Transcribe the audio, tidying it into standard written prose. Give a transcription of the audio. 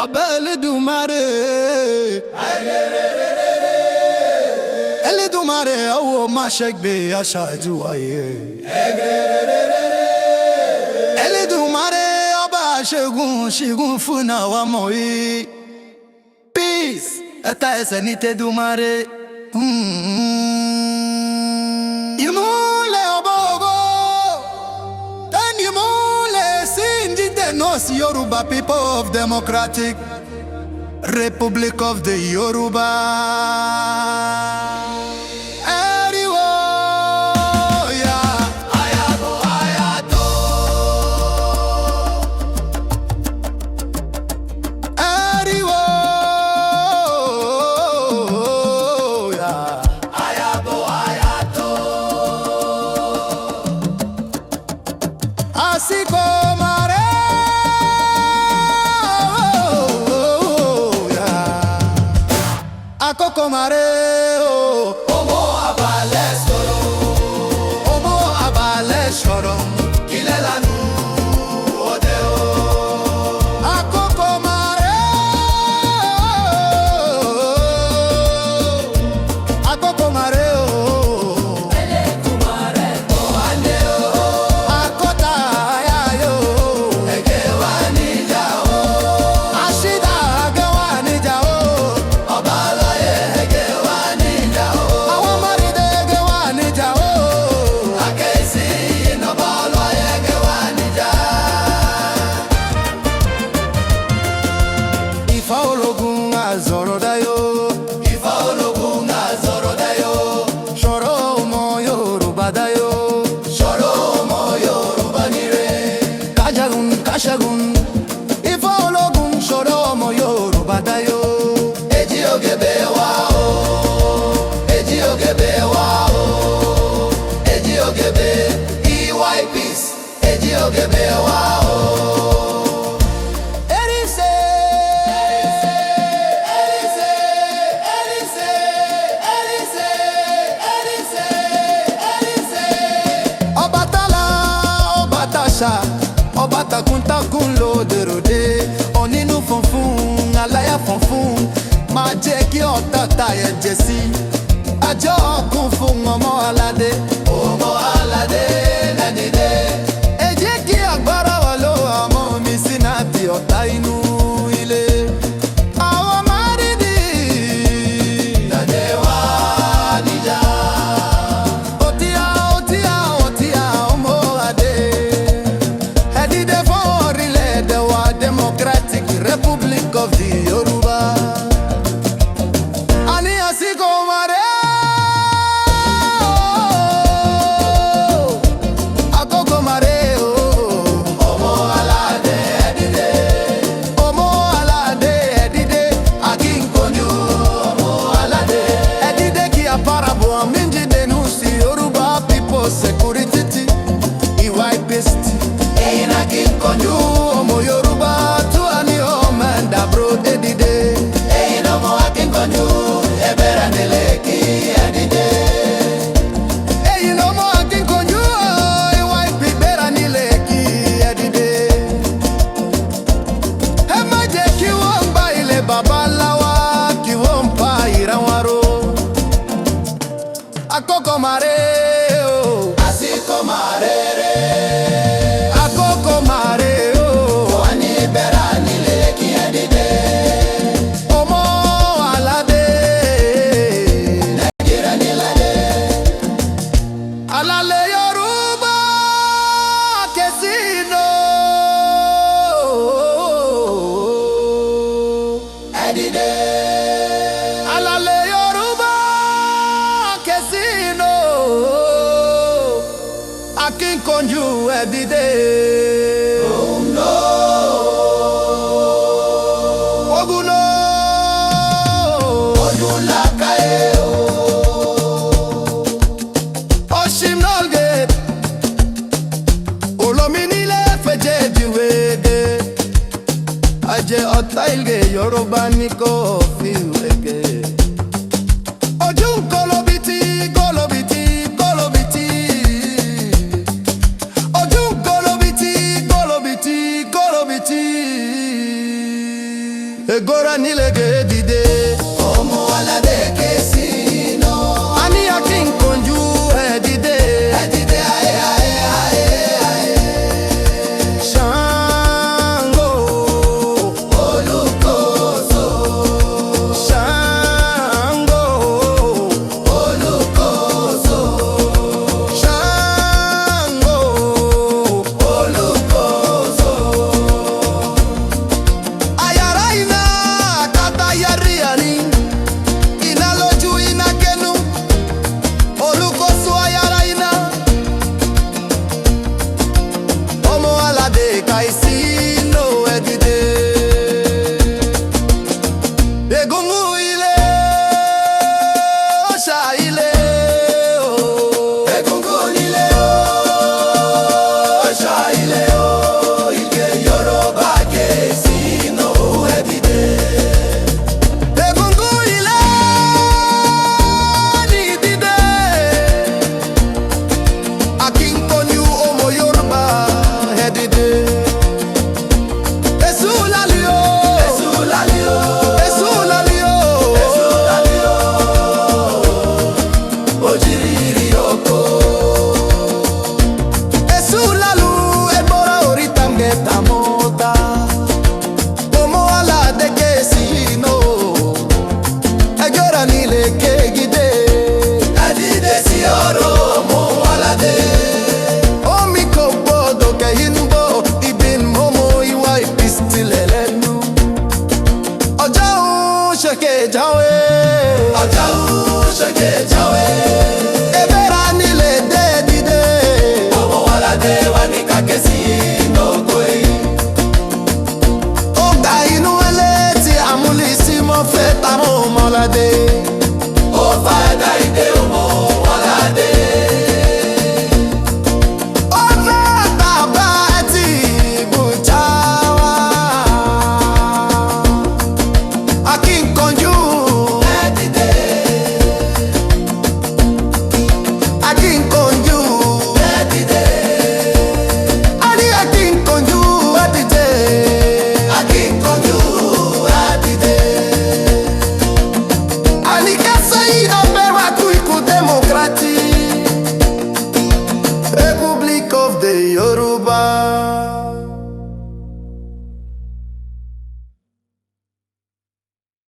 Ọba Elédùmarè, Elédùmarè ọwọ́ má ṣe gbé aṣáájú ayé. Elédùmarè ọba ṣẹ́gun fún àwa mọ̀ yìí. Peace ẹ̀ta ẹsẹ̀ ní tẹ́dùmarè. Ìmúlẹ̀ ọba ògo, tẹ́ni ìmúlẹ̀ sí jíjẹ́ nọ́ọ̀sì Yorùbá people of Democratic Republic of the Yoruba. Akoko mareo, omo abale soro, omo abale soro, kile lanu odeo. Akoko mareo, Elédùmarè tó ande o. Akota ayayo, ege wa nija o. Ashida ege wa nija o. Ṣẹ́gun Ifá ológun ṣòro ọmọ Yorùbá dáyó. Èjì Ògèbè wá o, Èjì Ògèbè wá o, Èjì Ògèbè EY Peace, Èjì Ògèbè wá o. Erise, Erise, Erise, Erise, Erise, Erise. Ọbàtálá, Ọbàtásà, ọba takuntakun lóde-ròde, onínú funfun aláyà funfun, máa jẹ́ kí ọ̀tá tayẹ̀ jẹ sí. Àjọ ọkùn fún ọmọ aládé, ọmọ aládé lẹ́dìdé. Ẹ jẹ́ kí agbára wà ló ọmọ mi sí náà ti ọ̀tá inú ilé. Àwọn márìdì dàdé wá níjà. Òtíà ọmọ adé. Democratic Republic of the Yoruba. Ani asiko mareo, akoko mareo. Omo alade edide, omo alade edide. Akinkonju omo alade edide ki aparabo aminji denusi Yoruba people security. EY Peace. Eyin akinkonju omo Yoruba. Akoko mareo, asiko marere. Akoko mareo, wani bera nile ki edide. Omo alade, Nigeria nilade. Alale Yoruba kesino edide. Alale Akinkonju edide. Oh no. Oguno. Odunlakaye o. Oshimnolge. Olominile feje diwege. Aje ọ̀tá ilge Yorùbá ní kò fi